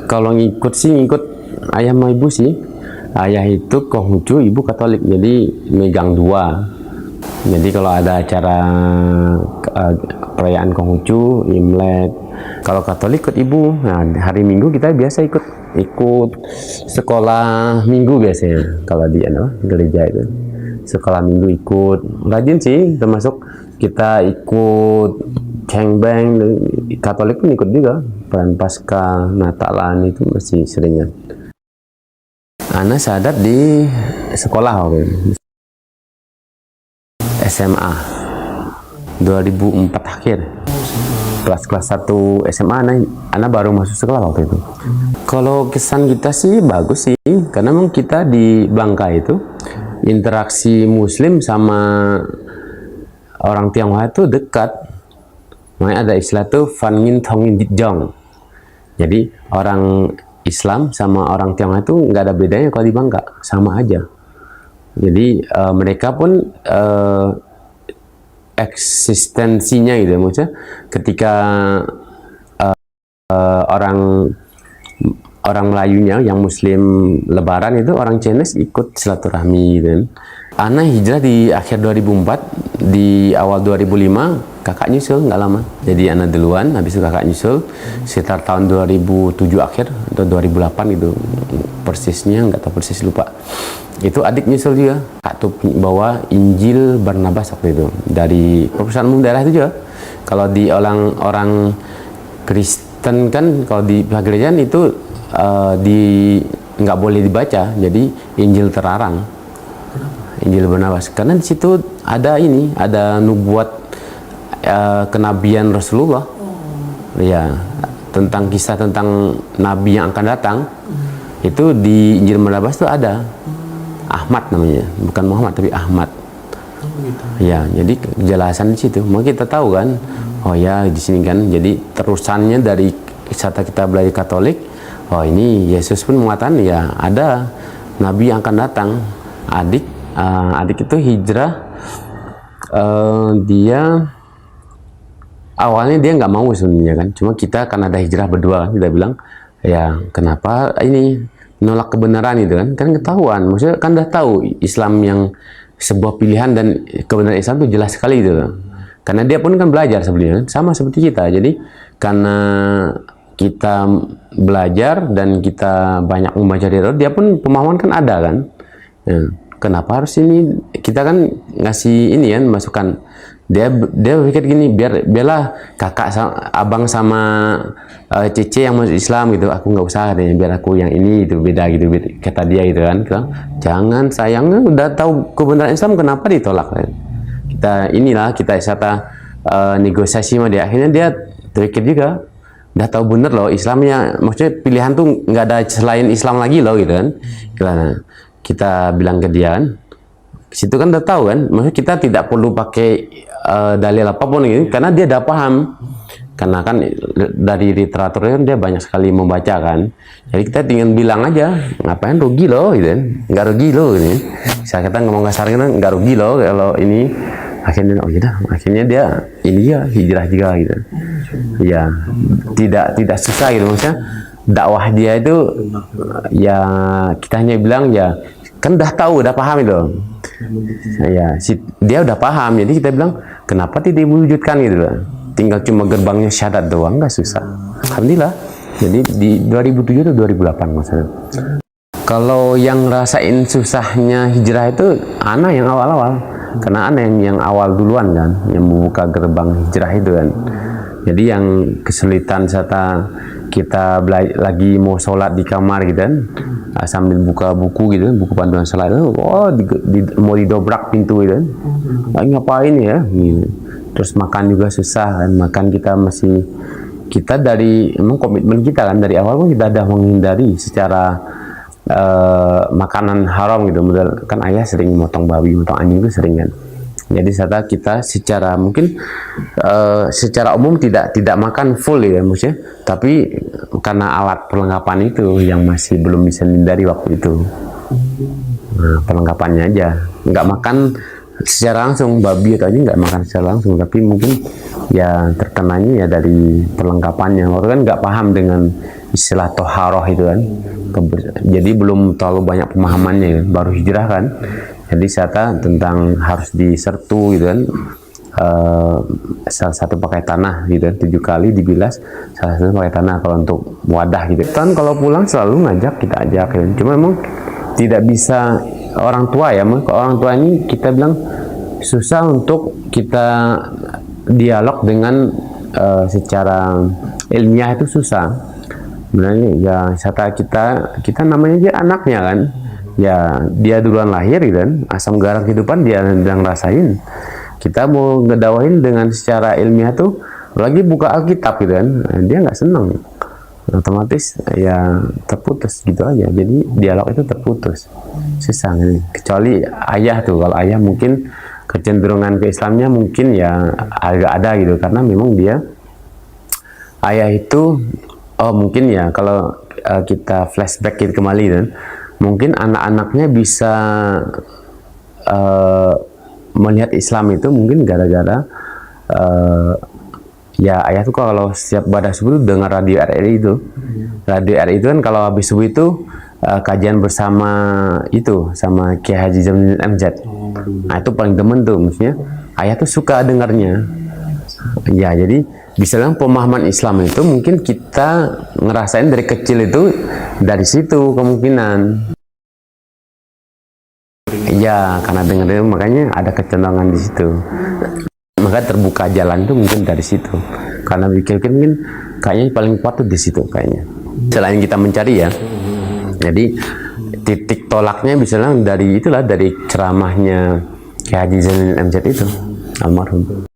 Kalau ngikut sih ngikut ayah sama ibu sih. Ayah itu Konghucu, ibu Katolik, jadi megang dua. Jadi kalau ada acara perayaan Konghucu, Imlek, kalau Katolik ikut ibu. Nah, hari Minggu kita biasa ikut sekolah Minggu biasanya. Kalau di gereja itu sekolah Minggu ikut, rajin sih, termasuk kita ikut cengbeng. Katolik pun ikut juga, peran Paskah, Natalan itu masih seringan. Ana sadar di sekolah SMA 2004 akhir, kelas 1 SMA. Ana baru masuk sekolah waktu itu. Kalau kesan kita sih bagus sih, karena memang kita di Bangka itu interaksi Muslim sama orang Tionghoa itu dekat. Makanya ada istilah tuh Fan Ngin Thong Ngin Dit Jong. Jadi orang Islam sama orang Tionghoa itu nggak ada bedanya kalau di Bangka, sama aja. Jadi mereka pun eksistensinya gitu, maksudnya ketika orang Melayunya yang Muslim Lebaran itu orang Chinese ikut silaturahmi gitu. Ana hijrah di akhir 2004, di awal 2005 kakak nyusul, nggak lama. Jadi Ana duluan, habis itu kakak nyusul sekitar tahun 2007 akhir atau 2008 gitu. Persisnya nggak tahu persis, lupa. Itu adik nyusul juga. Kak tuh bawa Injil Barnabas waktu itu dari perpustakaan umum daerah itu juga. Kalau di orang Kristen kan, kalau di pihak gereja itu nggak boleh dibaca, jadi Injil terlarang. Injil Barnabas, karena di situ ada nubuat kenabian Rasulullah, ya, tentang kisah tentang nabi yang akan datang. Itu di Injil Barnabas itu ada. Ahmad namanya, bukan Muhammad tapi Ahmad. Ya, jadi kejelasan di situ. Maka kita tahu kan, oh ya di sini kan, jadi terusannya dari saat kita belajar Katolik. Oh ini Yesus pun mengatakan ya ada nabi yang akan datang. Adik itu hijrah, dia awalnya dia nggak mau sebenarnya kan, cuma kita kan ada hijrah berdua, kita bilang ya kenapa ini nolak kebenaran itu kan ketahuan, maksudnya kan udah tahu Islam yang sebuah pilihan dan kebenaran Islam itu jelas sekali gitu, karena dia pun kan belajar sebenarnya sama seperti kita. Jadi karena kita belajar dan kita banyak membaca dia pun pemahaman kan ada kan, ya. Kenapa harus ini? Kita kan ngasih ini kan, masukan. Dia pikir gini, biarlah kakak abang sama Cece yang masuk Islam gitu, aku nggak usah deh, biar aku yang ini itu beda gitu, kata dia gitu kan. Jangan, sayangnya udah tahu kebenaran Islam, kenapa ditolak kan? Kita negosiasi sama dia, akhirnya dia terpikir juga, udah tahu bener loh Islamnya, maksudnya pilihan tuh nggak ada selain Islam lagi loh gitu kan. Kita bilang ke dia kan, situ kan udah tahu kan, maksudnya kita tidak perlu pakai dalil apapun gitu, karena dia udah paham, karena kan dari literaturnya kan dia banyak sekali membaca kan. Jadi kita tinggal bilang aja, ngapain rugi loh gitu kan, nggak rugi loh gitu. Saya kata ngomong kasar kan, nggak rugi loh kalau ini. Akhirnya oh gitu, akhirnya dia ini ya hijrah juga gitu. Ya tidak susah gitu, maksudnya dakwah dia itu ya kita hanya bilang ya kan udah tahu, udah paham itu. Ya, dia udah paham, jadi kita bilang kenapa tidak diwujudkan gitu loh. Tinggal cuma gerbangnya syahadat doang, nggak susah. Alhamdulillah. Jadi di 2007 atau 2008 maksudnya. Kalau yang rasain susahnya hijrah itu Ana yang awal-awal, karena Ana yang awal duluan kan, yang membuka gerbang hijrah itu kan. Jadi yang kesulitan saat kita lagi mau sholat di kamar gitu kan, sambil buka buku gitu, buku panduan sholat itu, mau didobrak pintu gitu kan, ngapain ya gitu. Terus makan juga susah kan, makan kita dari emang komitmen kita kan dari awal pun kita udah menghindari secara makanan haram gitu. Kan ayah sering motong babi, motong anjing itu sering kan. Jadi saat kita secara mungkin secara umum tidak makan full ya maksudnya, tapi karena alat perlengkapan itu yang masih belum bisa dihindari waktu itu. Nah, perlengkapannya aja, nggak makan secara langsung, babi atau aja nggak makan secara langsung, tapi mungkin ya terkenanya ya dari perlengkapannya. Waktu kan nggak paham dengan istilah toharoh itu kan. Jadi belum terlalu banyak pemahamannya, baru hijrah kan. Jadi saya tentang harus disertu gitu kan. Salah satu pakai tanah gitu kan, 7 kali dibilas, salah satu pakai tanah kalau untuk wadah gitu kan. Kalau pulang selalu ngajak, kita ajak gitu. Cuma memang tidak bisa orang tua ya, orang tua ini kita bilang susah untuk kita dialog dengan secara ilmiah, itu susah sebenarnya. Ya kita namanya aja anaknya kan, ya dia duluan lahir gitu kan, asam garam kehidupan dia yang rasain. Kita mau ngedawahin dengan secara ilmiah tuh, lagi buka Alkitab gitu kan, dia nggak seneng, otomatis ya terputus gitu aja. Jadi dialog itu terputus, susah nih. Kecuali ayah tuh, kalau ayah mungkin kecenderungan ke Islamnya mungkin ya agak ada gitu, karena memang dia ayah itu mungkin ya kalau kita flashback gitu kembali kan, mungkin anak-anaknya bisa melihat Islam itu mungkin gara-gara ya ayah tuh kalau setiap pada subuh dengar radio RRI itu. Radio RRI itu kan kalau habis subuh itu kajian bersama itu sama Kiai Haji Zainuddin MZ. Nah itu paling demen tuh, maksudnya ayah tuh suka dengarnya. Ya jadi bisa bilang pemahaman Islam itu mungkin kita ngerasain dari kecil itu dari situ kemungkinan. Ya karena dengerin makanya ada kecenderungan di situ. Maka terbuka jalan tuh mungkin dari situ. Karena pikir-pikir mungkin kayaknya paling kuat tuh di situ kayaknya. Selain kita mencari ya. Jadi titik tolaknya misalnya dari itulah, dari ceramahnya Kiai Haji Zainuddin MZ itu, almarhum.